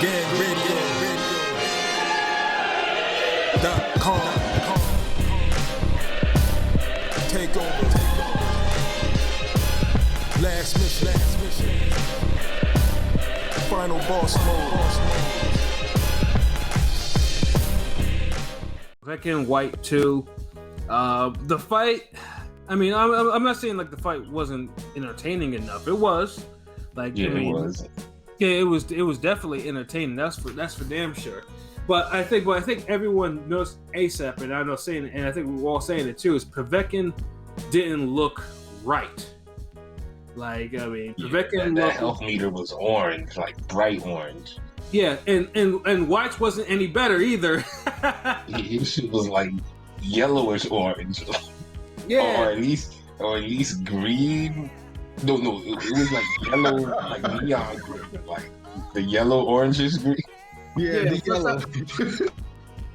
GangRadio.com. Take over. Last mission. Final boss mode. Povetkin, Whyte 2. The fight, I mean, I'm not saying like the fight wasn't entertaining enough. It was. Like, Yeah, I mean, it was. Yeah, it was definitely entertaining. That's for damn sure. But I think everyone knows ASAP, and I know saying, and I think we're all saying it too, is Povetkin didn't look right. Like, I mean, Povetkin that health meter was orange, like bright orange. Yeah, and Whyte wasn't any better either. His shit was like yellowish orange. Yeah, or at least green. No, it was like yellow, like neon green, like the yellow orangish green. Yeah, the yellow.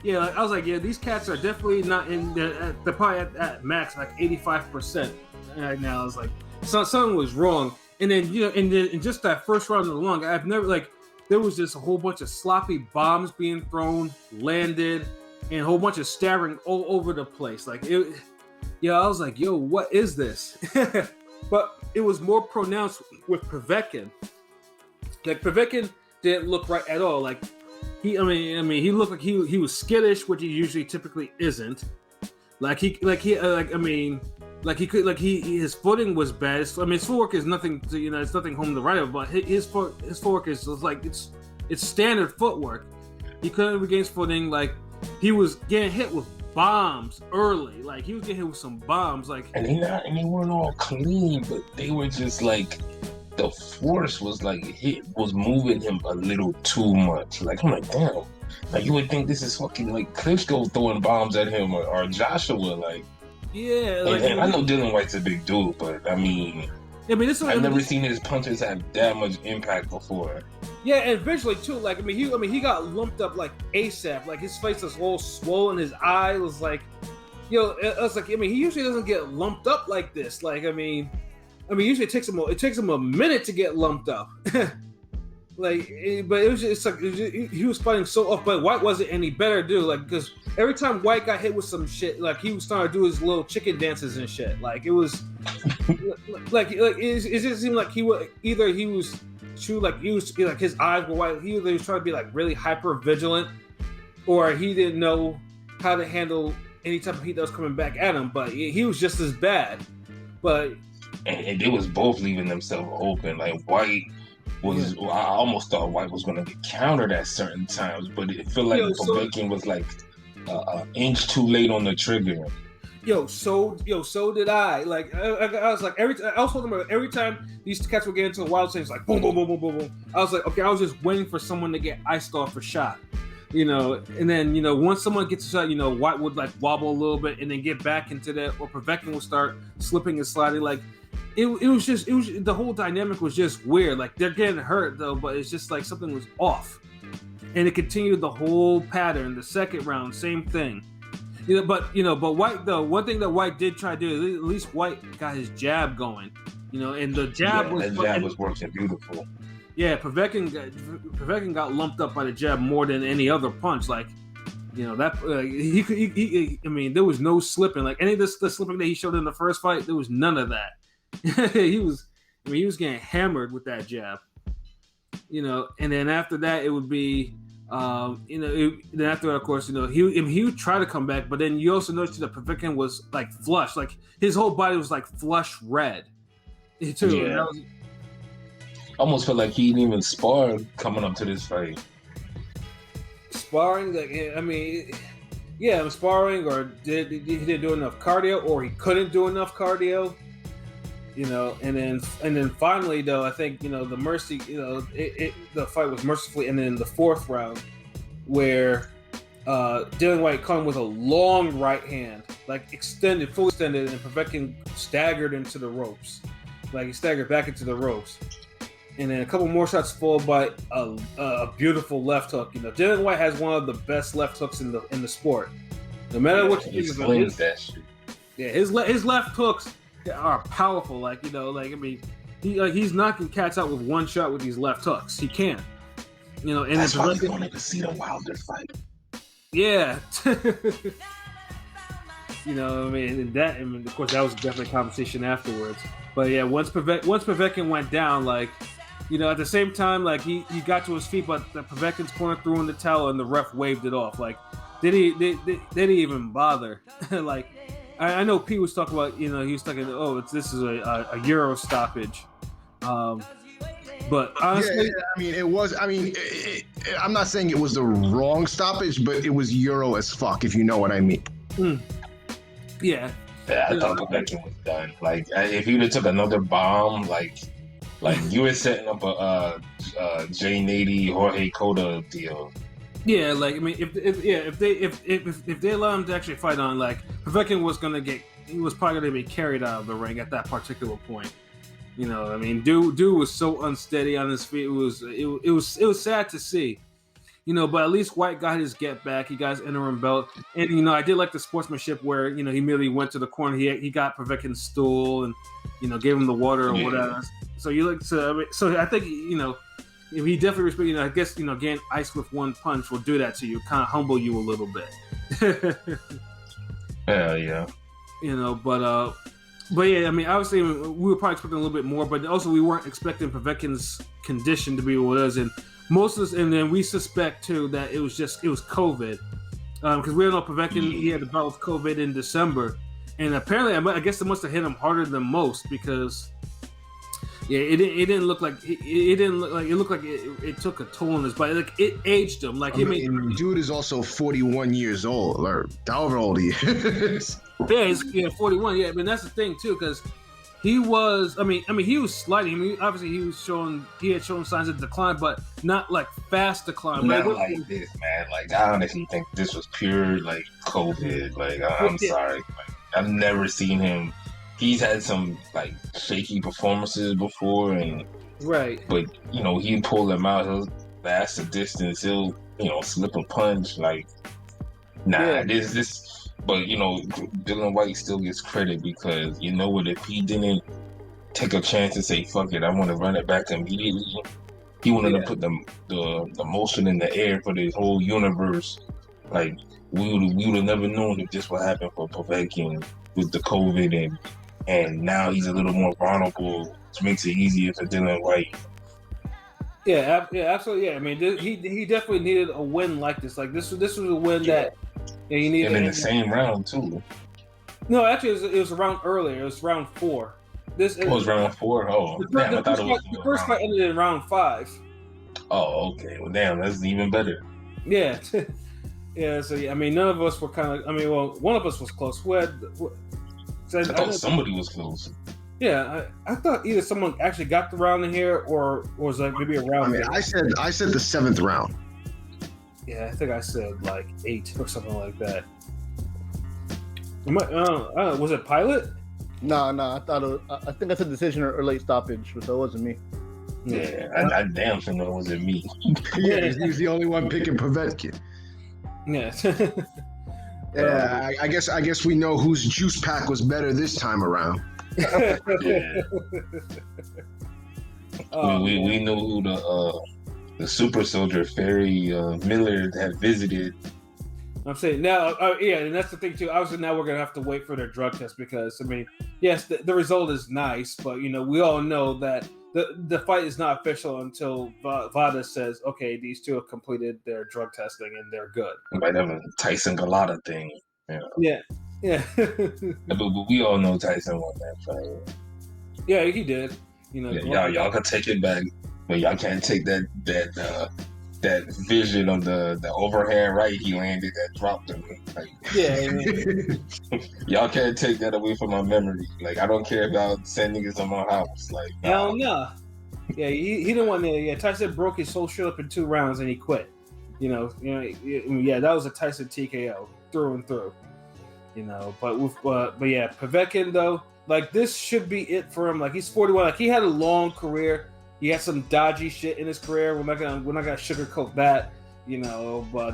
Yeah, like, I was like, yeah, these cats are definitely not in. They're probably at max like 85% right now. I was like, something was wrong. And then in just that first round of the long, I've never like. There was just a whole bunch of sloppy bombs being thrown, landed, and a whole bunch of stabbing all over the place. Like it, yeah, I was like, yo, what is this? But it was more pronounced with Povetkin. Like Povetkin didn't look right at all. Like he looked like he was skittish, which he usually typically isn't. His footing was bad. I mean, his footwork is nothing to, it's nothing home to write about, but his footwork is like, it's standard footwork. He couldn't regain his footing. Like, he was getting hit with bombs early. Like, he was getting hit with some bombs. Like, and they weren't all clean, but they were just like, the force was moving him a little too much. Like, I'm like, damn. Like, you would think this is fucking like Klitschko throwing bombs at him or Joshua, like. Yeah, like, and I know Dillian Whyte's a big dude, but I've never seen his punches have that much impact before. Yeah, and visually too. Like, he got lumped up like ASAP. Like, his face was all swollen. His eye was like, he usually doesn't get lumped up like this. Like, usually it takes him a minute to get lumped up. Like, but it was just like he was fighting so off. But Whyte wasn't any better, dude. Like, because every time Whyte got hit with some shit, like he was starting to do his little chicken dances and shit. Like, it was like it just seemed like he was his eyes were white. He was trying to be like really hyper vigilant, or he didn't know how to handle any type of heat that was coming back at him. But he was just as bad. But and they was both leaving themselves open. Like Whyte. I almost thought Whyte was going to get countered at certain times, but it felt like Povetkin was like an inch too late on the trigger. So did I. Like, I was like, I was holding about every time these cats would get into a wild things, like boom, boom, boom, boom, boom, boom. I was like, okay, I was just waiting for someone to get iced off a shot, and then once someone gets a shot, Whyte would like wobble a little bit and then get back into that, or Povetkin would start slipping and sliding, like. It was the whole dynamic was just weird. Like, they're getting hurt though, but it's just like something was off, and it continued the whole pattern. The second round, same thing. But Whyte though, one thing that Whyte did try to do, at least Whyte got his jab going. And the jab was working beautiful. Yeah, Povetkin got lumped up by the jab more than any other punch. Like, there was no slipping. Like any of the slipping that he showed in the first fight, there was none of that. he was getting hammered with that jab, and then after that it would be, then after that, of course, he would try to come back, but then you also noticed that Povetkin was like flushed, like his whole body was like flush red, too. Yeah. Almost felt like he didn't even spar coming up to this fight. Sparring, like, sparring, or he didn't do enough cardio, or he couldn't do enough cardio. And then finally though, I think the mercy, the fight was mercifully ended in the fourth round, where Dillian Whyte caught him with a long right hand, like fully extended, and Povetkin staggered into the ropes, like he staggered back into the ropes, and then a couple more shots followed by a beautiful left hook. Dillian Whyte has one of the best left hooks in the sport. No matter what you think of his left hooks are powerful. Like, he's knocking cats out with one shot with these left hooks. He can. You know, and That's why we Povetkin, wanted to see the Wilder fight. yeah. You know, I mean, and of course, that was definitely a conversation afterwards. But yeah, once Povetkin went down, like, you know, at the same time, like he got to his feet, but the Povetkin's corner threw in the towel, and the ref waved it off. Like, did he even bother? Like, I know Pete was talking about, you know, he was talking, this is a Euro stoppage. But honestly, yeah, I mean, it was. I mean, I'm not saying it was the wrong stoppage, but it was Euro as fuck, if you know what I mean. Yeah. Yeah, I thought Povetkin was done. Like, if he would have took another bomb, like you were setting up a Jay Nady, Jorge Cota deal. Yeah, like, I mean, if they allow him to actually fight on, like, Povetkin was probably gonna be carried out of the ring at that particular point. You know, I mean, dude was so unsteady on his feet. It was sad to see. You know, but at least White got his get back. He got his interim belt, and you know, I did like the sportsmanship where, you know, he merely went to the corner. He got Povetkin's stool and, you know, gave him the water or whatever. So I think, you know, he definitely respect. You know, I guess, you know, getting iced with one punch will do that to you, kind of humble you a little bit. Hell yeah. You know, but yeah, I mean, obviously we were probably expecting a little bit more, but also we weren't expecting Povetkin's condition to be what it is, and most of us, and then we suspect too that it was COVID, because we don't know Povetkin, he had a bout with COVID in December, and apparently I guess it must have hit him harder than most, because it didn't look like it looked like it took a toll on his body, like it aged him, like dude is also 41 years old, or however old he is. Yeah, he's 41. Yeah, I mean, that's the thing too, because he was. I mean, he was sliding. I mean, obviously he had shown signs of decline, but not like fast decline. Not like this, man. Like, I honestly think this was pure like COVID. Like, I'm sorry. Like, I've never seen him. He's had some like shaky performances before, and right. But you know, he pull them out. He'll last a distance. He'll, you know, slip a punch. Like, this. But, you know, Dillian Whyte still gets credit because, you know what, if he didn't take a chance and say, fuck it, I want to run it back immediately, he wanted to put the motion in the air for the whole universe. Like, we would have never known if this would happen for Povetkin with the COVID, and now he's a little more vulnerable, which makes it easier for Dillian Whyte. Yeah, absolutely. Yeah, I mean, he definitely needed a win like this. Like, this was a win that he needed. And in the same round too. No, actually, it was a round earlier. It was round 4. This was round 4. Oh, damn! I thought it was the first fight ended in round 5. Oh, okay. Well, damn, that's even better. Yeah, yeah. So I mean, none of us were kind of. I mean, well, one of us was close. I thought somebody was close. Yeah, I thought either someone actually got the round in here, or was like maybe a round. I mean, I said the 7th round. Yeah, I think I said like 8 or something like that. Was it Pilot? No, I think I said decision or late stoppage, so it wasn't me. Yeah, I damn sure know it wasn't me. Yeah, he's the only one picking Povetkin. Yeah. Yeah, I guess we know whose juice pack was better this time around. Yeah. We know who the super soldier Ferry Miller had visited. I'm saying now, and that's the thing too. Obviously, now we're gonna have to wait for their drug test because I mean, yes, the result is nice, but you know, we all know that the fight is not official until VADA says, okay, these two have completed their drug testing and they're good. Might have a Tyson Galata thing. You know? Yeah. But we all know Tyson won that fight. Yeah, he did. You know, y'all can take it back, but y'all can't take that vision of the overhand right he landed that dropped him. Like, y'all can't take that away from my memory. Like, I don't care about sending it to my house. Like, hell no. Yeah, he didn't want to. Yeah, Tyson broke his whole shit up in 2 rounds and he quit. Yeah, that was a Tyson TKO through and through. You know, but yeah, Povetkin though, like this should be it for him. Like he's 41. Like he had a long career. He had some dodgy shit in his career. We're not gonna sugarcoat that, you know. But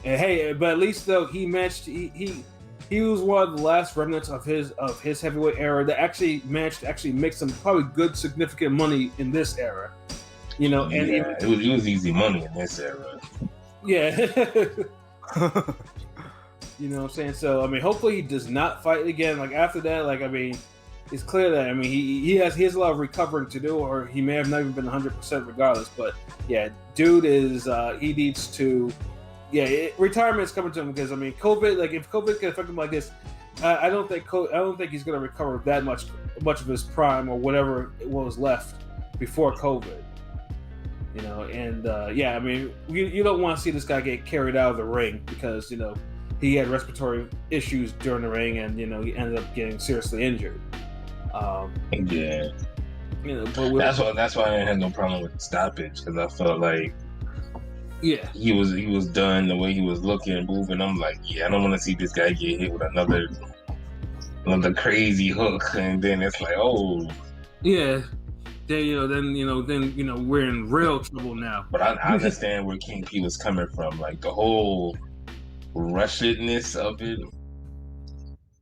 but at least though he matched. He was one of the last remnants of his heavyweight era that actually managed to make some probably good significant money in this era. You know, and Yeah, it was easy money in this era. yeah. You know what I'm saying? So I mean, hopefully he does not fight again. Like after that, like I mean, it's clear that I mean he has a lot of recovering to do, or he may have not even been 100% regardless. But yeah, dude is he needs to. Yeah, retirement is coming to him because I mean, COVID. Like if COVID can affect him like this, I don't think he's going to recover that much of his prime or whatever was left before COVID. You know, and yeah, I mean, you don't want to see this guy get carried out of the ring because you know he had respiratory issues during the ring, and you know he ended up getting seriously injured. Yeah, you know, but that's why I didn't have no problem with the stoppage because I felt like he was done the way he was looking and moving. I'm like, yeah, I don't want to see this guy get hit with another crazy hook, and then it's like, oh, yeah. Then we're in real trouble now. But I understand where King P was coming from. Like the whole rushedness of it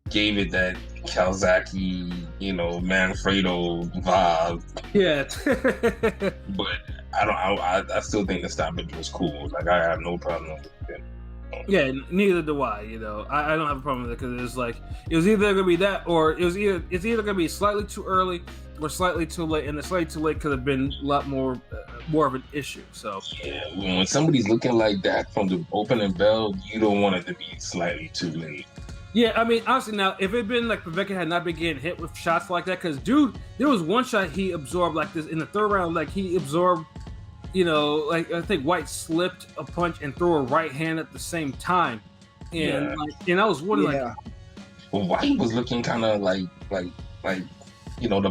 gave it that Calzaki, Manfredo vibe. Yeah. But I still think the stoppage was cool. Like I have no problem with it. Yeah, neither do I. You know, I don't have a problem with it because it was either gonna be that or it's either gonna be slightly too early or slightly too late, and the slightly too late could have been a lot more of an issue. So yeah, when somebody's looking like that from the opening bell, you don't want it to be slightly too late. Yeah, I mean, honestly, now if it had been like Povetkin had not been getting hit with shots like that, because dude, there was one shot he absorbed like this in the third round, like he absorbed. You know, like I think Whyte slipped a punch and threw a right hand at the same time, and and I was wondering, well, Whyte was looking kind of like the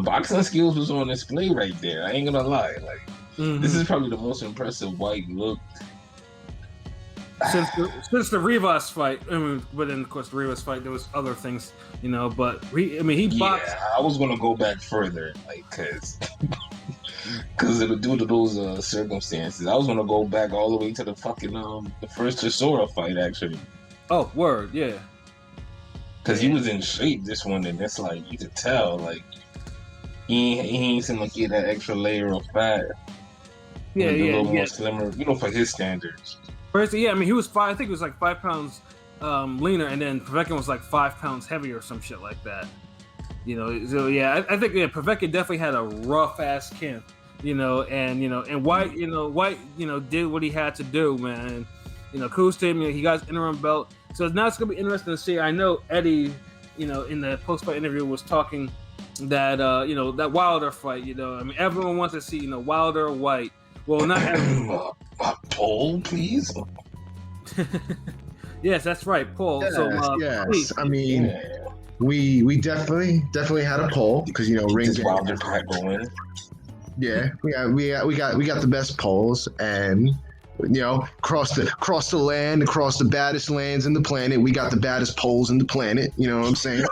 boxing skills was on display right there. I ain't gonna lie, this is probably the most impressive Whyte looked since the Rivas fight. I mean, but then of course the Rivas fight there was other things, but he boxed. Yeah, I was gonna go back further, because due to those circumstances, I was gonna go back all the way to the fucking the first Chisora fight actually. Oh, word, yeah. Because he was in shape this one, and it's like you could tell, like he ain't seem like he had that extra layer of fat. Yeah, a little more slimmer, for his standards. First, yeah, I mean he was I think it was like 5 pounds leaner, and then Povetkin was like 5 pounds heavier or some shit like that. So yeah, I think Povetkin definitely had a rough ass camp. And Whyte did what he had to do, man. Kudos to him. He got his interim belt, so it's going to be interesting to see. I know Eddie, in the post-fight interview was talking that that Wilder fight. I mean, everyone wants to see Wilder or Whyte. Well, not everyone. Poll, please. Yes, that's right, Paul. Yes, So yes. please. I mean, we definitely had a poll because Ring Wilder pack going. Yeah, we got the best polls, and across the land, across the baddest lands in the planet, we got the baddest polls in the planet. You know what I'm saying?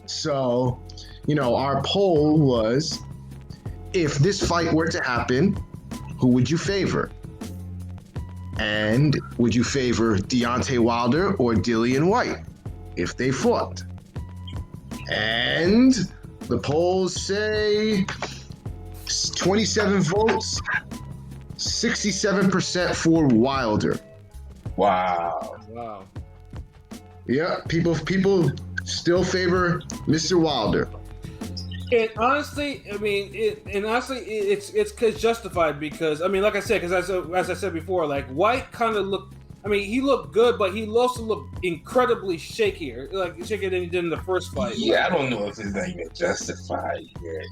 So, our poll was, if this fight were to happen, who would you favor? And would you favor Deontay Wilder or Dillian Whyte if they fought? And the polls say 27 votes, 67% for Wilder. Wow. Yeah, people still favor Mr. Wilder. And honestly, it's justified because I mean, like I said, because as I said before, like Whyte kind of looked. I mean, he looked good, but he also looked incredibly shakier, shakier than he did in the first fight. Yeah, I don't know if it's not even justified yet.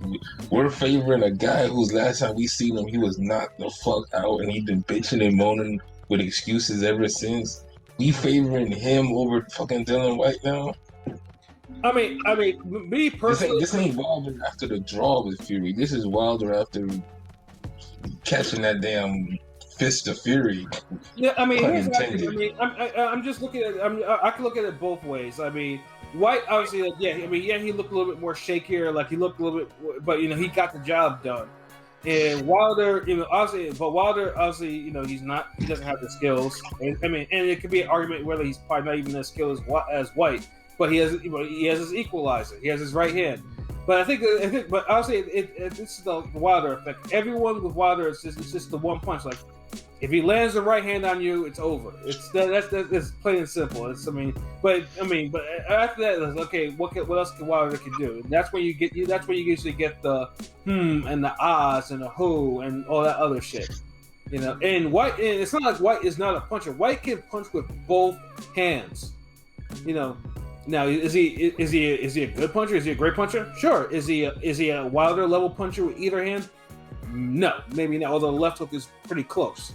We're favoring a guy whose last time we seen him, he was knocked the fuck out, and he's been bitching and moaning with excuses ever since. We favoring him over fucking Dillian Whyte now. I mean, me personally, this ain't Wilder after the draw with Fury. This is Wilder after catching that damn fist of Fury. Yeah, I mean, I'm just looking at. I can look at it both ways. I mean, Whyte obviously, he looked a little bit more shakier. Like he looked a little bit, but he got the job done. And Wilder, Wilder obviously, he doesn't have the skills. And it could be an argument whether he's probably not even as skilled as Whyte. But he has his equalizer. He has his right hand. But I think, but honestly, this is the Wilder effect. Everyone with Wilder, it's just the one punch. Like, if he lands the right hand on you, it's over. That's plain and simple. But after that, it's okay. What else can Wilder do? And that's when you usually get the and the ahs and the who and all that other shit. You know, and White, and it's not like White is not a puncher. White can punch with both hands. You know, now is he a good puncher? Is he a great puncher? Sure. Is he a Wilder level puncher with either hand? No, maybe not. Although the left hook is pretty close.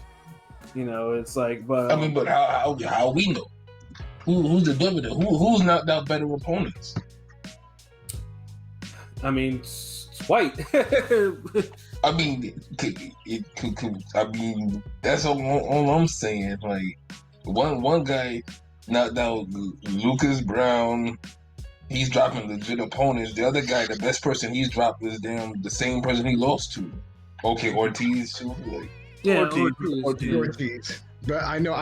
You know, it's like, but I mean, but how we know? Who's the dividend? Who's knocked out better opponents? I mean, it's White. I mean, I mean, that's all I'm saying. Like, one guy knocked out Lucas Brown. He's dropping legit opponents. The other guy, the best person he's dropped is the same person he lost to. Okay, Ortiz too. Like, Yeah, Ortiz. But I know.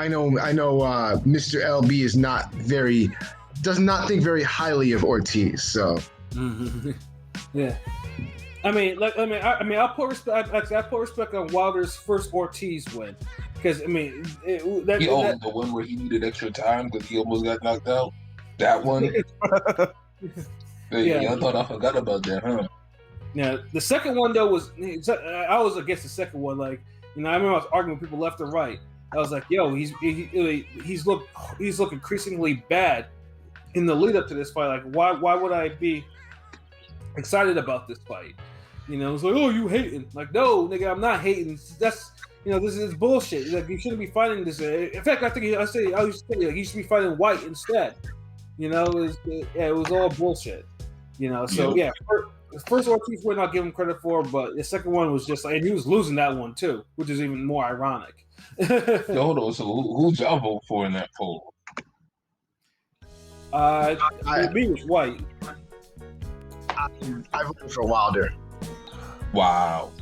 Mr. LB does not think very highly of Ortiz. So yeah. I mean, I'll put respect on Wilder's first Ortiz win, because the one where he needed extra time because he almost got knocked out. That one. I thought I forgot about that, huh? Yeah, the second one though I was against the second one. Like, you know, I remember I was arguing with people left and right. I was like, yo, he's looked increasingly bad in the lead up to this fight. Like, why would I be excited about this fight? You know, it's like, oh, you hating? Like, no, nigga, I'm not hating. That's, you know, this is bullshit. Like, you shouldn't be fighting this. In fact, I think I used to say like, he should be fighting White instead. You know, it was all bullshit. You know, so yeah. First Ortiz win, I'll give him credit for, but the second one was just like, and he was losing that one too, which is even more ironic. Hold on, so who'd y'all vote for in that poll? Me was White. I voted for Wilder. Wow.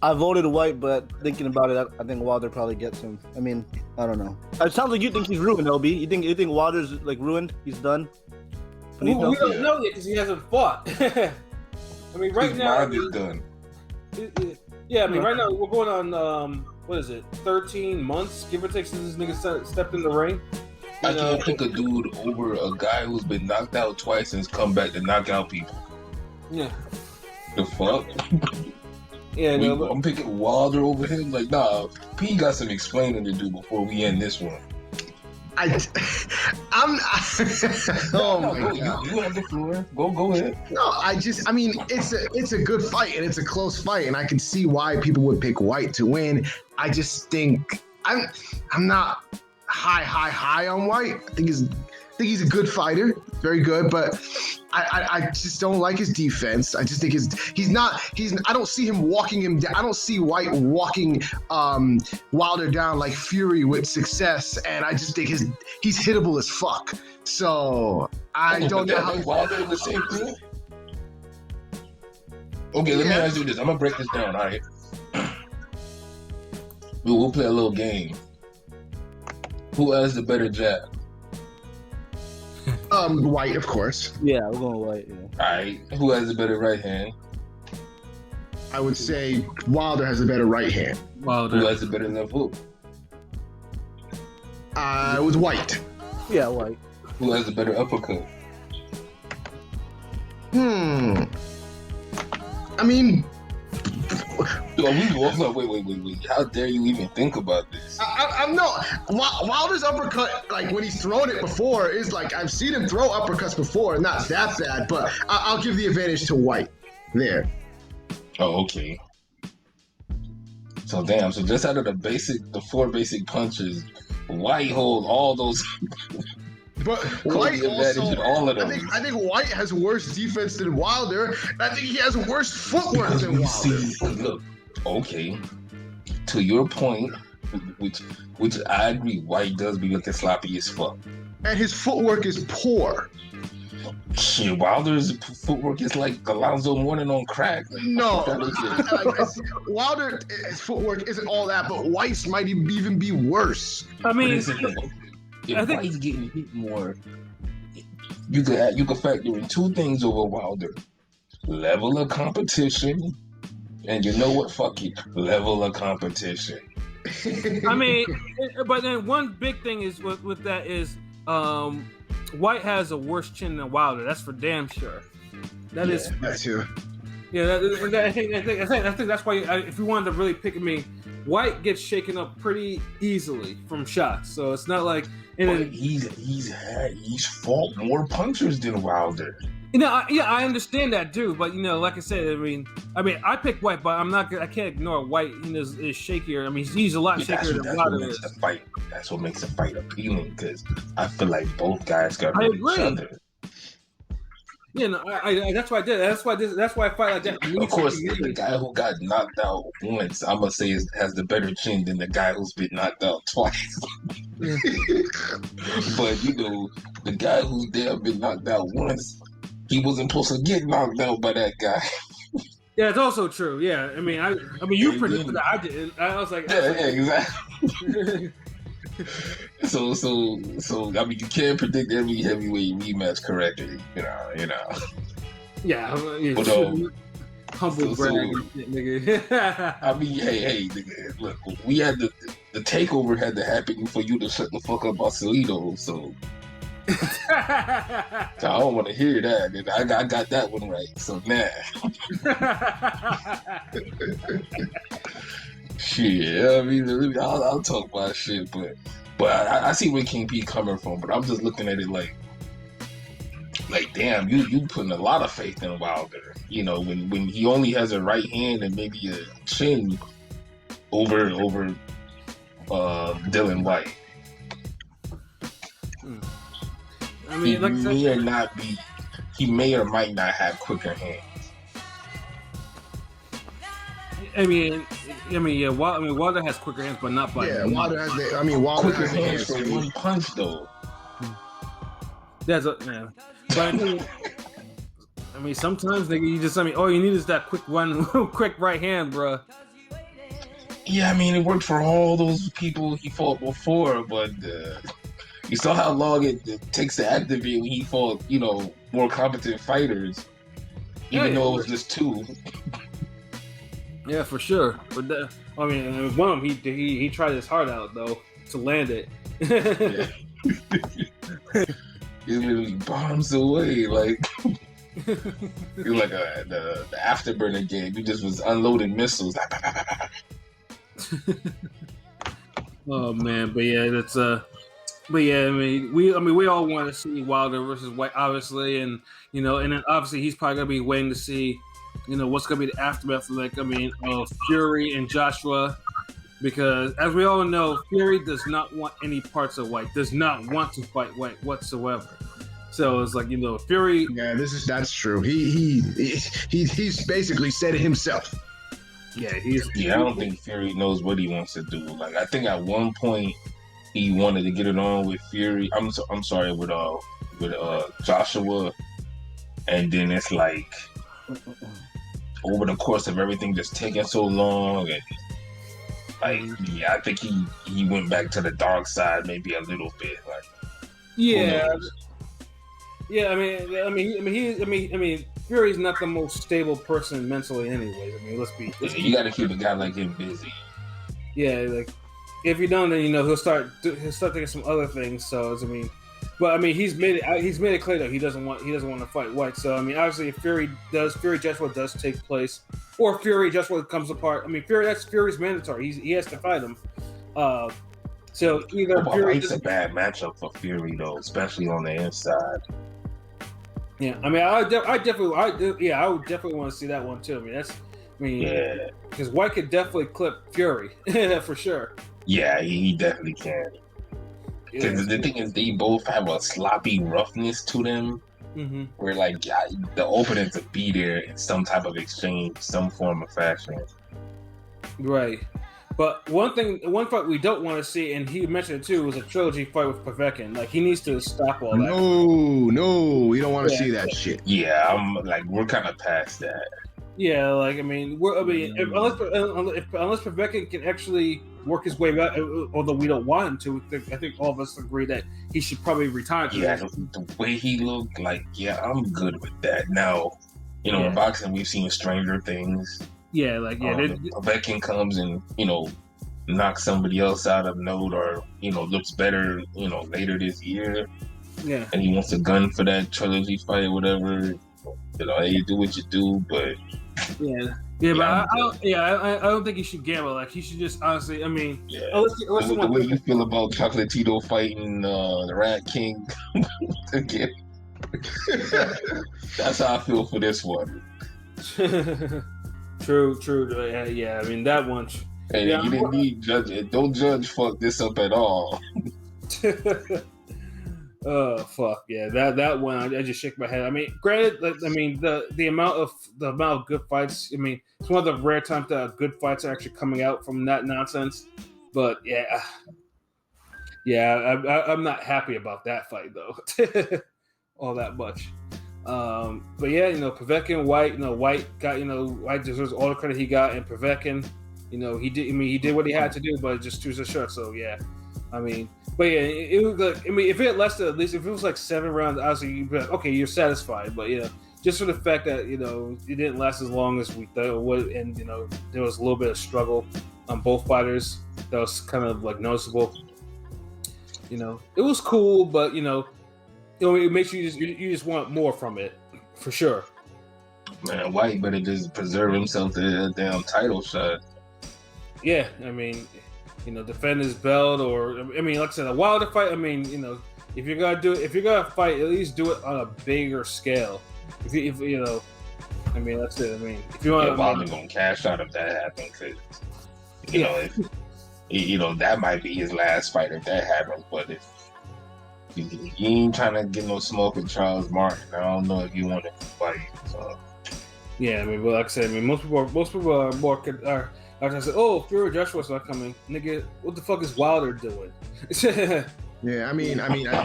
I voted White, but thinking about it, I think Wilder probably gets him. I mean, I don't know. It sounds like you think he's ruined, LB. You think Wilder's like ruined? He's done. We don't know yet because he hasn't fought. I mean, right now he's done. Yeah, I mean, right now we're going on what is it, 13 months, give or take, since this nigga stepped in the ring. I can't pick a dude over a guy who's been knocked out twice and has come back to knock out people. Yeah. The fuck? Yeah, I'm picking Wilder over him. Like, nah, P got some explaining to do before we end this one. I'm. Oh my god! You have the floor. Go ahead. No, I mean, it's a good fight and it's a close fight, and I can see why people would pick White to win. I just think I'm not high on White. I think he's a good fighter, very good, but I just don't like his defense. I just think I don't see him walking him down. I don't see White walking Wilder down like Fury with success, and I just think he's hittable as fuck. So I don't know how Wilder is the same thing. Okay, let me ask you this. I'm gonna break this down. All right, we'll play a little game. Who has the better jab? White, of course. Yeah, we're going White. Yeah. All right. Who has a better right hand? I would say Wilder has a better right hand. Wilder. Who has a better left hook? It was White. Yeah, White. Who has a better uppercut? I mean, wait. How dare you even think about this? I'm not. Wilder's uppercut, like when he's thrown it before, is like I've seen him throw uppercuts before, not that bad, but I'll give the advantage to White there. Oh, okay. So damn. So just out of the 4 basic punches, White hold all those. But White also, all of those. I think White has worse defense than Wilder. I think he has worse footwork than Wilder. Look, okay. To your point, which I agree, White does be looking sloppy as fuck. And his footwork is poor. Shit, Wilder's footwork is like Alonzo Mourning on crack. No, Wilder's footwork isn't all that, but White's might even be worse. I mean, if White's getting hit more, you could factor in 2 things over Wilder. level of competition, and you know what? Fuck it, level of competition. I mean, but then one big thing is with that is White has a worse chin than Wilder. That's for damn sure. That is. That's true. Yeah, I think that's why if you wanted to really pick me, White gets shaken up pretty easily from shots. So it's not like he's fought more punchers than Wilder. I understand that too, but like I said, I mean, I picked White, but I can't ignore White. Is shakier. I mean, he's a lot shakier than Wilder is. That's what makes the fight appealing, because I feel like both guys got rid of each other. That's why I did. That's why I fight like that. Of course, the guy who got knocked out once, I'm gonna say, has the better chin than the guy who's been knocked out twice. But the guy who's been knocked out once, he wasn't supposed to get knocked out by that guy. Yeah, it's also true. Yeah, I mean, you predicted that. I didn't. I was like, yeah, exactly. So I mean, you can't predict every heavyweight rematch correctly, you know. Yeah, but humble brag, nigga. I mean, hey, nigga, look, we had the takeover had to happen for you to shut the fuck up about Salido, so I don't want to hear that. And I got that one right, so nah. Shit, I mean, I'll talk about shit, but I see where King P coming from, but I'm just looking at it like damn, you putting a lot of faith in Wilder. When he only has a right hand and maybe a chin over Dillian Whyte. I mean, he may or might not have quicker hands. Wilder has quicker hands, but not by. Yeah, Wilder has Wilder quicker has hands for one punch though. But sometimes you just all you need is that quick right hand, bro. Yeah, I mean, it worked for all those people he fought before, but you saw how long it takes to activate when he fought, more competent fighters, even though it was just two. Yeah, for sure. But one of them, he tried his heart out though to land it. He literally bombs away like you're like the afterburner game. He just was unloading missiles. Oh man, but yeah, that's we all want to see Wilder versus White, obviously, and and then obviously he's probably gonna be waiting to see, what's gonna be the aftermath of Fury and Joshua, because as we all know, Fury does not want any parts of White, does not want to fight White whatsoever. So it's like Fury. Yeah, that's true. He's basically said it himself. Yeah, I don't think Fury knows what he wants to do. Like, I think at one point he wanted to get it on with Fury. I'm sorry, with Joshua, and then it's like over the course of everything just taking so long, and I think he went back to the dark side maybe a little bit. Like, yeah. Yeah, I mean, Fury's not the most stable person mentally, anyways. I mean, let's be. You got to keep a guy like him busy. Yeah, like if you don't, then he'll start thinking some other things. So he's made it clear that he doesn't want to fight White. So obviously, if Fury Joshua does take place, or Fury Joshua comes apart, Fury's mandatory. He has to fight him. So either White's a bad matchup for Fury though, especially on the inside. Yeah, I would definitely want to see that one too. Because White could definitely clip Fury for sure. Yeah, he definitely can. Because the thing is, they both have a sloppy roughness to them, where the opening to be there in some type of exchange, some form of fashion. Right. But one fight we don't want to see, and he mentioned it too, was a trilogy fight with Povetkin. Like, he needs to stop all that. No, we don't want to see that shit. Yeah, we're kind of past that. Yeah, unless Povetkin can actually work his way back, although we don't want him to, I think all of us agree that he should probably retire. Yeah, the way he looked, I'm good with that. Now, You know, in boxing, we've seen stranger things. Yeah, like Povetkin comes and knocks somebody else out of note, or looks better, later this year. Yeah, and he wants a gun for that trilogy fight or whatever. Hey, you do what you do, but I don't think he should gamble. Like, he should just honestly, I mean, unless the way you feel about Chocolatito fighting the Rat King again. That's how I feel for this one. True. Yeah, I mean that one. Hey, you didn't need judge. Don't judge. Fuck this up at all. Oh fuck yeah! That one, I just shake my head. I mean, granted, I mean the amount of good fights. I mean, it's one of the rare times that good fights are actually coming out from that nonsense. But I'm not happy about that fight though, all that much. But yeah, Povetkin, Whyte, Whyte got, Whyte deserves all the credit he got, and Povetkin, he did. I mean, he did what he had to do, but just too short. So yeah, I mean. But yeah, it was like, I mean, if it had lasted at least, if it was like 7 rounds, obviously you'd be like, okay, you're satisfied. But just for the fact that it didn't last as long as we thought it would, and there was a little bit of struggle on both fighters that was kind of like noticeable. It was cool, but it makes you just want more from it, for sure. Man, Whyte better just preserve himself to a damn title shot. Yeah, I mean. Defend his belt, or I mean, like I said, a Wilder fight. I mean, if you're gonna fight, at least do it on a bigger scale. If I mean, that's it. I mean, if you want, Wilder gonna cash out if that happens. If that might be his last fight if that happens. But if he ain't trying to get no smoke with Charles Martin, I don't know if you want to fight. So. Yeah, I mean, well, like I said, I mean, most people are more. I said, oh, Fury Joshua's not coming, nigga. What the fuck is Wilder doing? Yeah, I mean,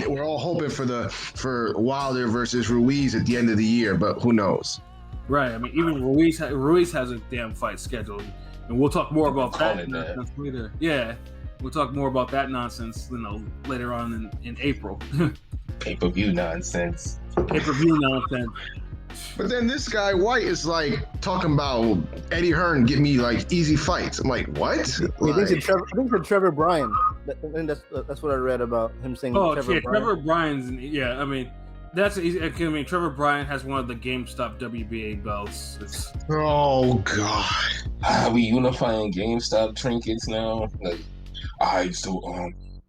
we're all hoping for Wilder versus Ruiz at the end of the year, but who knows? Right. I mean, even Ruiz has a damn fight scheduled, and we'll talk more about that nonsense later. Yeah, we'll talk more about that nonsense, later on in April. Pay-per-view nonsense. But then this guy Whyte is like talking about Eddie Hearn give me like easy fights. I'm like, what? I think it's Trevor Bryan. That's what I read about him saying. Trevor Bryan's. Yeah, I mean, that's easy. I mean, Trevor Bryan has one of the GameStop WBA belts. Oh God! Are we unifying GameStop trinkets now? Like, I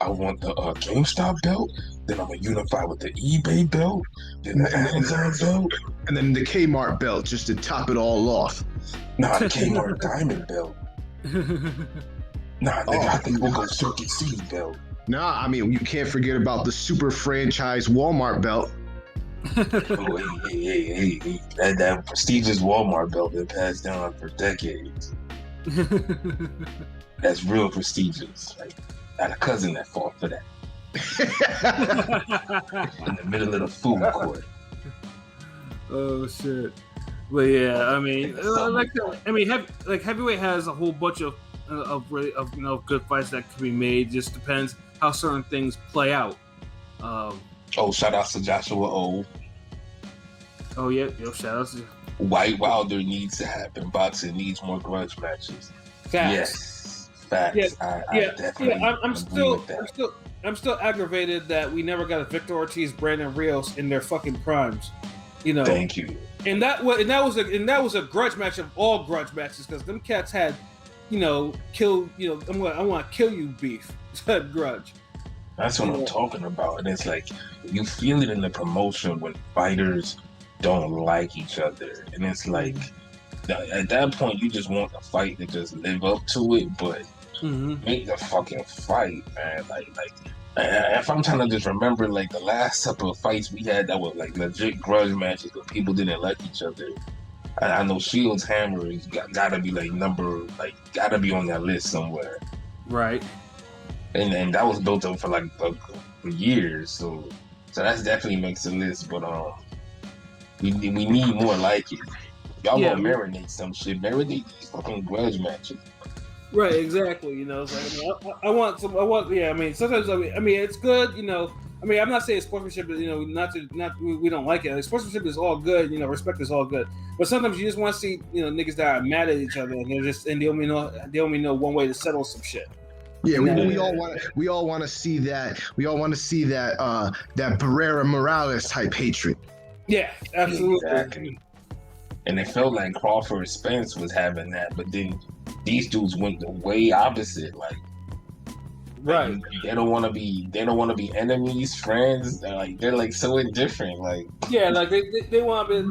want the GameStop belt, then I'm gonna unify with the eBay belt, then the Amazon belt, and then the Kmart belt just to top it all off. Nah, the Kmart Diamond belt. Nah, I think we'll go Circuit City belt. Nah, I mean, you can't forget about the super franchise Walmart belt. Hey. That prestigious Walmart belt been passed down for decades. That's real prestigious. Like, I had a cousin that fought for that. In the middle of the food court. Oh shit! But yeah, I mean, heavyweight has a whole bunch of good fights that can be made. Just depends how certain things play out. Shout out to Joshua O. Oh yeah, shout out to Whyte Wilder needs to happen. Boxing needs more grudge matches. Facts. Yes. Facts. I'm still aggravated that we never got a Victor Ortiz, Brandon Rios in their fucking primes. Thank you. And that was a grudge match of all grudge matches, because them cats had, kill, I want to kill you beef grudge. That's what I'm talking about, and it's like you feel it in the promotion when fighters don't like each other, and it's like at that point you just want the fight to just live up to it, but. Make the fucking fight, man. Like, if I'm trying to just remember, like, the last couple of fights we had that were, like, legit grudge matches where people didn't like each other. I know Shields Hammer has gotta be, like, gotta be on that list somewhere. Right. And that was built up for, like, for years, so that definitely makes the list, but, we need more like it. Y'all gonna marinate some shit. Marinate these fucking grudge matches. Right, exactly. It's like, I mean, I want some. Yeah, I mean, sometimes I mean, it's good. I mean, I'm not saying sportsmanship is, we don't like it. Like, sportsmanship is all good, respect is all good. But sometimes you just want to see, niggas that are mad at each other and they only know one way to settle some shit. Yeah, we all want to see that. We all want to see that that Barrera Morales type hatred. Yeah, absolutely. Exactly. And it felt like Crawford Spence was having that, but then these dudes went the way opposite. Like, right. They don't want to be enemies, friends. They're like so indifferent. Like, yeah, like they want to be.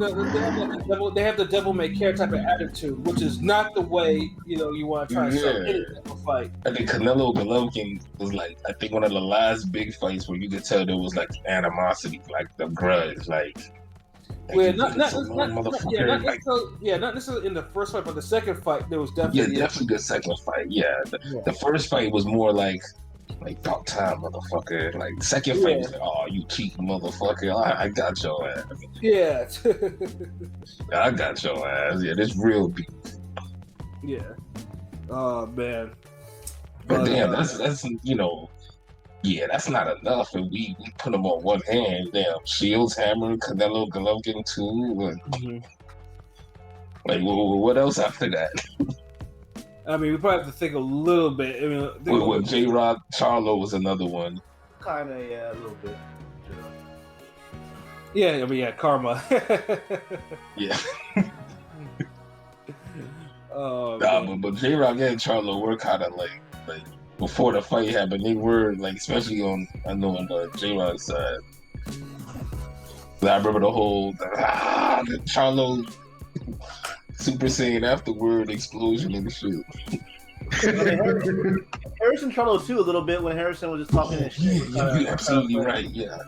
They have the devil may care type of attitude, which is not the way you want to try to start any type of fight. I think Canelo Golovkin was like, I think one of the last big fights where you could tell there was like animosity, like the grudge, like. Well, not necessarily in the first fight, but the second fight there was definitely definitely the second fight. Yeah, the first fight was more like talk time, motherfucker. Like second fight was like, oh, you cheating motherfucker. I got your ass. Yeah, I got your ass. Yeah, this real beef. Yeah. Oh man. But damn, that's yeah, that's not enough. And we put them on one hand. Damn, Shields, Hammer, Canelo, Golovkin, too. Like, what else after that? I mean, we probably have to think a little bit. I mean, J-Rock, Charlo was another one. Kind of, yeah, a little bit. Yeah, I mean, Karma. Yeah. But J-Rock and Charlo were kind of like before the fight happened, they were like, especially on the J-Rock side. I remember the whole the Charlo Super Saiyan afterward explosion and shit. Harrison Charlo too a little bit when Harrison was just talking and shit. You're absolutely right. Yeah,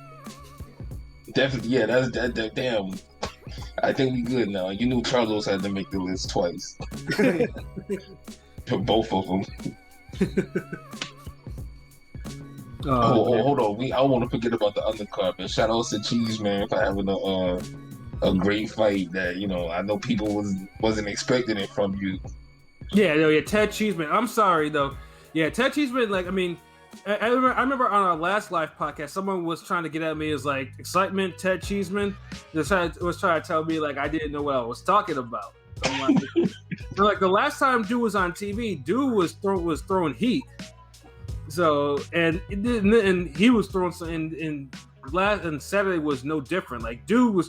definitely. Yeah, that's that. Damn. I think we good now. You knew Charlos had to make the list twice. Both of them. Hold on. I want to forget about the undercard, man. Shout out to Cheese Man for having a great fight that I know people wasn't expecting it from you. Yeah, Ted Cheeseman. I'm sorry though. Yeah, Ted Cheeseman. Like, I mean, I remember on our last live podcast, someone was trying to get at me as like excitement. Ted Cheeseman was trying to tell me like I didn't know what I was talking about. I'm like, the last time dude was on TV, dude was throwing heat. So and he was throwing some and Saturday was no different. Like, dude was,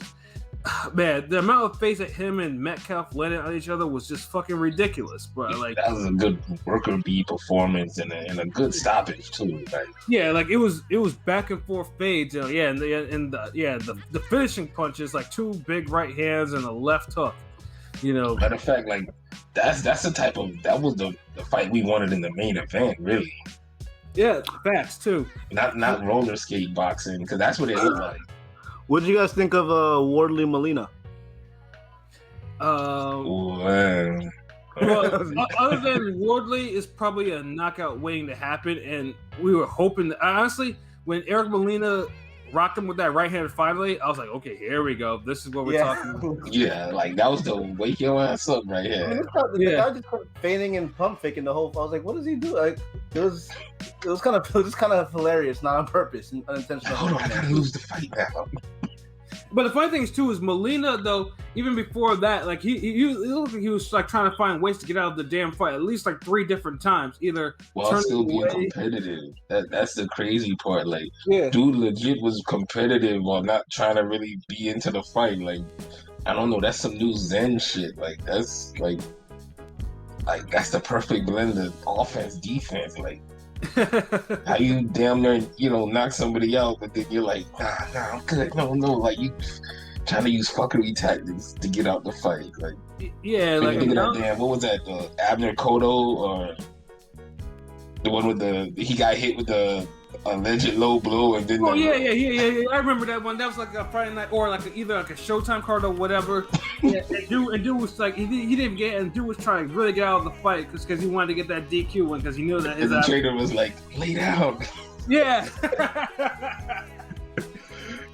man, the amount of face that him and Metcalf let on each other was just fucking ridiculous, bro. Like, that was a good worker bee performance and a good stoppage too. Like, yeah, like it was back and forth fades. Yeah, and the finishing punches, like two big right hands and a left hook. Matter of fact, like that was the fight we wanted in the main event, really. Yeah, facts too. Not roller skate boxing, because that's what it looked like. What did you guys think of Wardley Molina? Well, other than Wardley is probably a knockout waiting to happen, and we were hoping that, honestly, when Eric Molina rocked him with that right hand finally, I was like, okay, here we go. This is what we're talking about. Yeah, like that was the wake your ass up right here. The guy just kept feigning and pump faking the whole. I was like, what does he do? Like, it was kind of hilarious, not on purpose, unintentional. Hold on, I gotta lose the fight now. But the funny thing is too is Molina though, even before that, like he looked like he was like trying to find ways to get out of the damn fight at least like 3 different times. Either while still being competitive. That's the crazy part. Like, yeah. Dude legit was competitive while not trying to really be into the fight. Like, I don't know, that's some new Zen shit. Like, that's like that's the perfect blend of offense, defense. Like, how you damn near knock somebody out, but then you're like, nah, I'm good. No, like you trying to use fuckery tactics to get out the fight. Like, yeah, like that what was that? Abner Cotto or the one with he got hit with the alleged low blow and then. Oh yeah. I remember that one. That was like a Friday night or like either like a Showtime card or whatever. Yeah, and dude was like he didn't get, and dude was trying to really get out of the fight because he wanted to get that DQ one because he knew that the trainer was like, lay down. Yeah.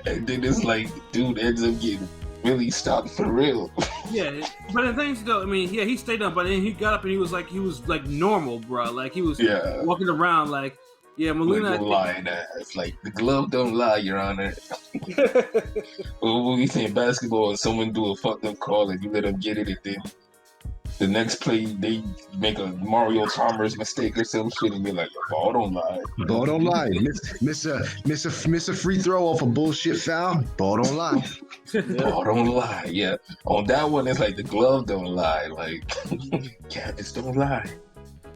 And then it's like, dude ends up getting really stopped for real. Yeah, but the thing is though, I mean, yeah, he stayed up, but then he got up and he was like normal, bro. Like he was walking around like. Yeah, Like, Molina. don't lie, it's like the glove don't lie, Your Honor. Well, when we say in basketball, if someone do a fucked up call and you let them get it, and then the next play they make a Mario Chalmers mistake or some shit, and you're like, the ball don't lie. Ball don't lie. Miss a free throw off a bullshit foul. Ball don't lie. Ball don't lie. Yeah, on that one, it's like the glove don't lie. Like, yeah, just don't lie.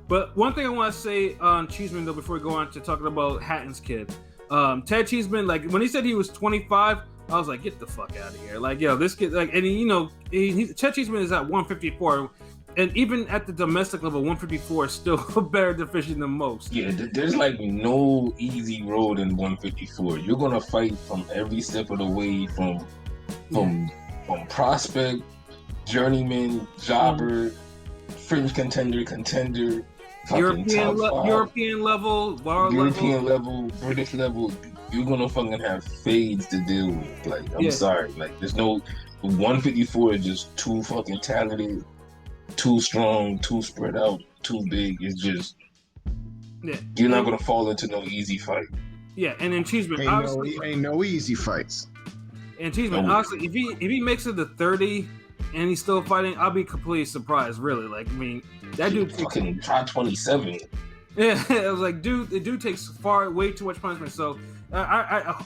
But one thing I want to say on Cheeseman though, before we go on to talking about Hatton's kid, Ted Cheeseman, like when he said he was 25, I was like, get the fuck out of here. Like, yo, this kid, like, and Ted Cheeseman is at 154, and even at the domestic level, 154 is still a better division than most. Yeah, there's like no easy road in 154. You're gonna fight from every step of the way, from prospect, journeyman, jobber, fringe contender, fucking top five, European level, European level, British level. You're gonna fucking have fades to deal with. Like, I'm sorry, like there's no 154 is just too fucking talented, too strong, too spread out, too big. It's just you're not gonna fall into no easy fight. Yeah, and then Cheeseman Ain't no easy fights. And Cheeseman, honestly, if he makes it to 30 and he's still fighting, I'll be completely surprised. Really, like, I mean, that dude fucking try 27. Yeah, I was like, the dude takes way too much punishment. So,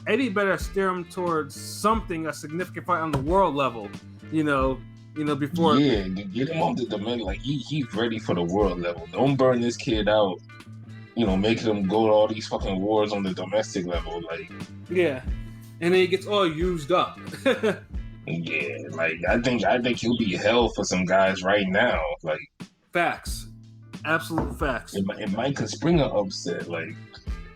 Eddie better steer him towards something, a significant fight on the world level. Before. Yeah, get him on the demand. Like he's ready for the world level. Don't burn this kid out. Making him go to all these fucking wars on the domestic level. Like, yeah, and then he gets all used up. Yeah, like I think he'll be hell for some guys right now. Like, facts, absolute facts. It might could spring an upset. Like,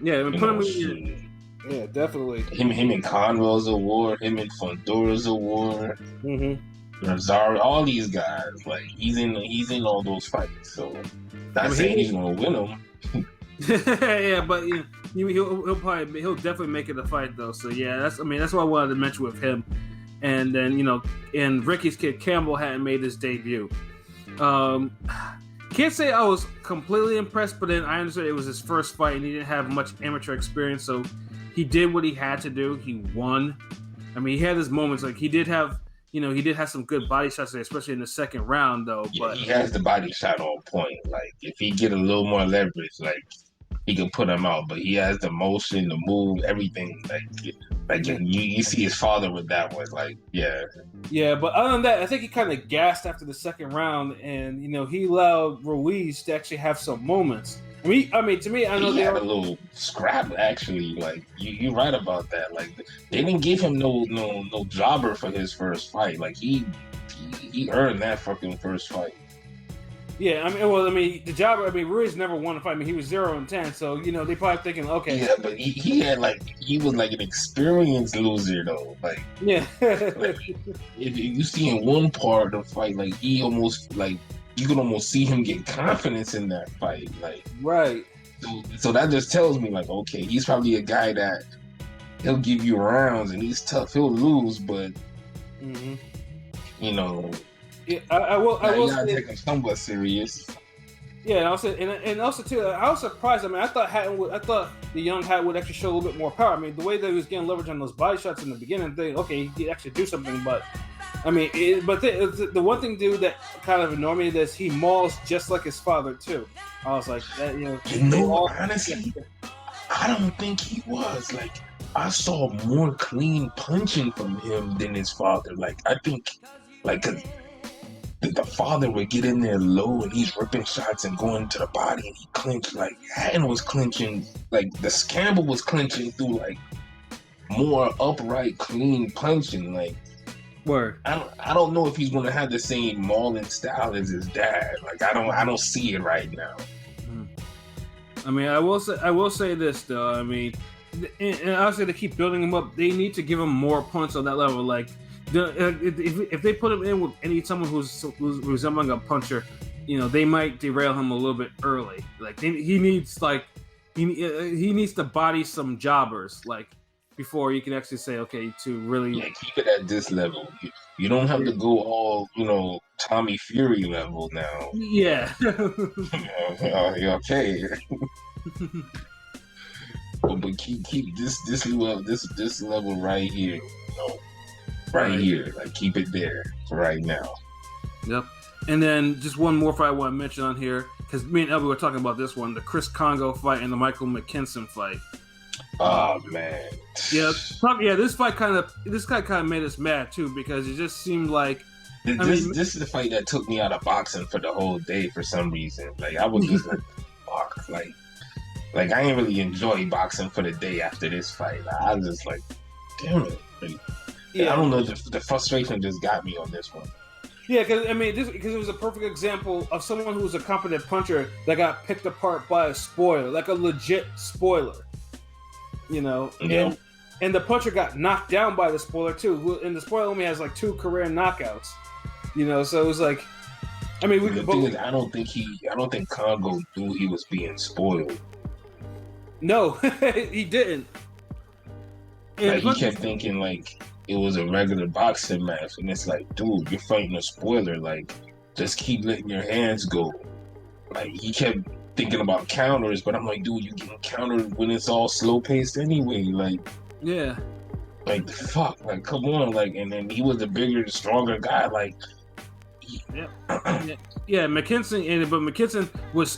yeah, put him in. Yeah, definitely. Him and Conwell's a war. Him and Fondora's a war. Mm-hmm. Rosario, all these guys. Like, he's in all those fights. So, not saying he's gonna win them. Yeah, but he'll definitely make it a fight though. So yeah, that's what I wanted to mention with him. And then, and Ricky's kid Campbell hadn't made his debut. Can't say I was completely impressed, but then I understood it was his first fight and he didn't have much amateur experience, so he did what he had to do. He won. I mean, he had his moments. Like, he did have some good body shots there, especially in the second round, though. Yeah, but he has the body shot on point. Like, if he get a little more leverage, like, he can put him out. But he has the motion, the move, everything. Like you see his father with that one. Like, yeah. Yeah, but other than that, I think he kind of gassed after the second round, and he allowed Ruiz to actually have some moments. I mean, to me, I know he had a little scrap. Actually, like you're right about that. Like, they didn't give him no jobber for his first fight. Like, he earned that fucking first fight. Yeah, the jobber. Ruiz never won a fight. I mean, he was 0-10, so they probably thinking, okay. Yeah, but he was like an experienced loser though. Like, yeah. Like, if you see in one part of the fight, like he almost you can almost see him get confidence in that fight. Like, right. So that just tells me, like, okay, he's probably a guy that he'll give you rounds and he's tough. He'll lose, but Yeah, I will gotta take him somewhat serious. Yeah, and also too, I was surprised. I mean, I thought the young Hatton would actually show a little bit more power. I mean, the way that he was getting leverage on those body shots in the beginning, okay, he could actually do something. But I mean, the one thing, dude, that kind of annoyed me is he mauls just like his father too. I was like, that, honestly, I don't think he was. Like, I saw more clean punching from him than his father. Like, I think, like, 'cause the father would get in there low and he's ripping shots and going to the body and he clinched. Like, Hatton was clinching, like, the Campbell was clinching through, like, more upright, clean punching. Like, word. I don't know if he's gonna have the same mauling style as his dad. Like, I don't see it right now. I mean, I will say this though. I mean, and obviously to keep building him up, they need to give him more points on that level. Like, if they put him in with someone who's resembling a puncher, they might derail him a little bit early. Like, he needs to body some jobbers, like, before you can actually say, okay, to really keep it at this level. You don't have to go all Tommy Fury level now. Yeah. You're okay. but keep this level right here, you know, right here. Like keep it there for right now. Yep. And then just one more fight I want to mention on here, because me and Elby were talking about this one, the Chris Congo fight and the Michael McKinson fight. Oh man. Yeah, this fight kind of made us mad too, because it just seemed like this is the fight that took me out of boxing for the whole day for some reason. Like I was just like, fuck, like I ain't really enjoy boxing for the day after this fight. I was just like, damn it. Like, I don't know, the frustration just got me on this one. Yeah, because it was a perfect example of someone who was a competent puncher that got picked apart by a spoiler, like a legit spoiler. You know, Yeah. and the puncher got knocked down by the spoiler too. And the spoiler only has like 2 career knockouts. You know, so it was like, I don't think Congo knew he was being spoiled. No, he didn't. Like he kept thinking like it was a regular boxing match, and it's like, dude, you're fighting a spoiler. Like, just keep letting your hands go. Like he kept thinking about counters, but I'm like, dude, you getting countered when it's all slow paced anyway. Like, yeah, like fuck, like come on, like, and then he was the bigger, stronger guy, like. Yeah, McKinson, but McKinson was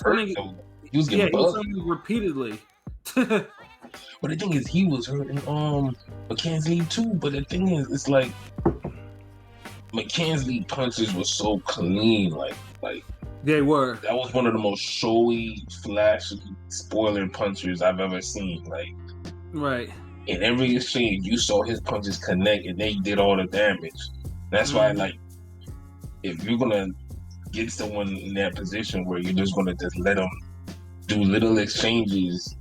hurting. He was getting bugged repeatedly. But the thing is, he was hurting McKinsley too. But the thing is, it's like McKinsley punches were so clean, like they were. That was one of the most showy, flashy, spoiler punchers I've ever seen. Like, right. In every exchange, you saw his punches connect, and they did all the damage. That's why, like, if you're gonna get someone in that position where you're just gonna just let them do little exchanges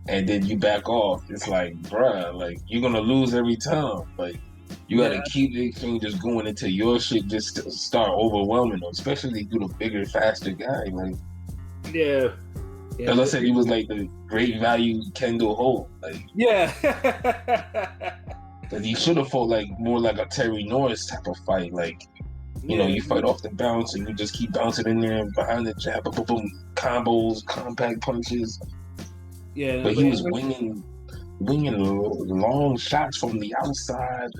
and then you back off, it's like, bruh, like you're gonna lose every time. Like you gotta keep the exchanges going until your shit just start overwhelming them, especially if you're the bigger, faster guy. Like, yeah. As I said, he was like the great value Kendall Holt. Like, yeah. Cause he should have fought like more like a Terry Norris type of fight. Like, you know, you fight off the bounce and you just keep bouncing in there behind the jab, boom, boom, combos, compact punches. Yeah, but he was winging long shots from the outside.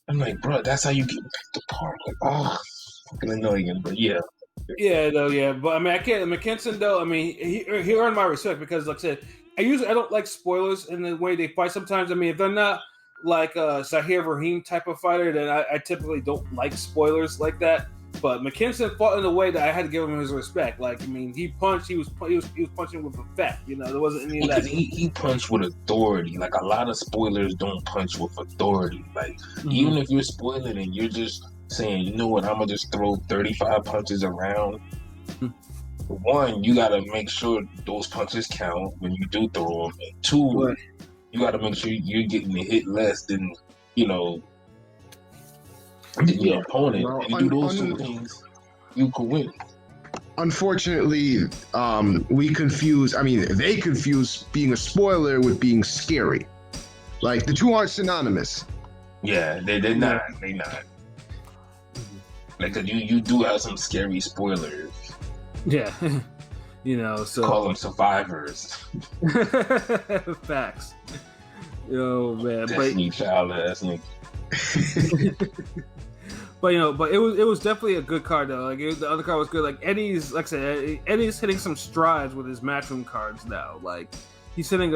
I'm like, bro, that's how you get picked apart. Like, oh, fucking annoying. But yeah. Yeah, though, yeah. But I mean, I can't. McKinson, though, I mean, he earned my respect because, like I said, I don't like spoilers in the way they fight. Sometimes, I mean, if they're not like a Zahir Rahim type of fighter, then I typically don't like spoilers like that. But McKinson fought in a way that I had to give him his respect. Like, I mean, he punched. He was punching with effect. You know, there wasn't any of that. He punched with authority. Like a lot of spoilers don't punch with authority. Like even if you're spoiling and you're just saying, you know what, I'm gonna just throw 35 punches around. One, you gotta make sure those punches count when you do throw them. And two, you gotta make sure you're getting a hit less than, you know, your opponent. Well, and you do those two things, you could win. Unfortunately, they confuse being a spoiler with being scary. Like, the two aren't synonymous. Yeah, they're not. They're not. Like, you do have some scary spoilers. Yeah. You know, so call them survivors. Facts. Oh man, Destiny Child, Destiny. But you know, it was definitely a good card though. Like the other card was good. Like Eddie's, like I said, Eddie's hitting some strides with his matchroom cards now. Like he's hitting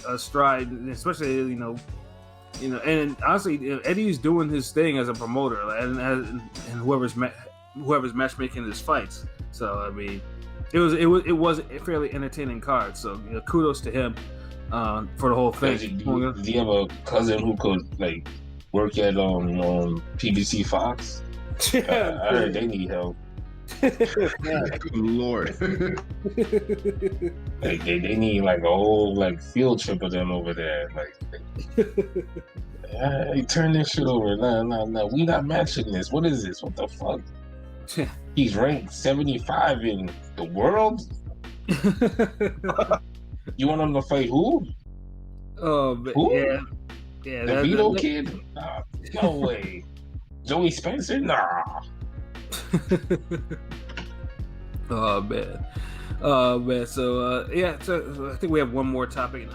a stride, especially you know, and honestly, Eddie's doing his thing as a promoter, and whoever's matchmaking his fights. So I mean, it was a fairly entertaining card. So you know, kudos to him for the whole thing. Do you have a cousin who could like work at PBC Fox? Yeah, I heard they need help. Good Lord. Like they need like a whole like field trip of them over there. Like hey, turn this shit over. No, we not matching this. What is this? What the fuck? He's ranked 75 in the world. You want him to fight who? Oh, but who? Yeah. The Vito kid? Nah, no way. Joey Spencer? Nah. Oh man. Man. So yeah. So I think we have one more topic.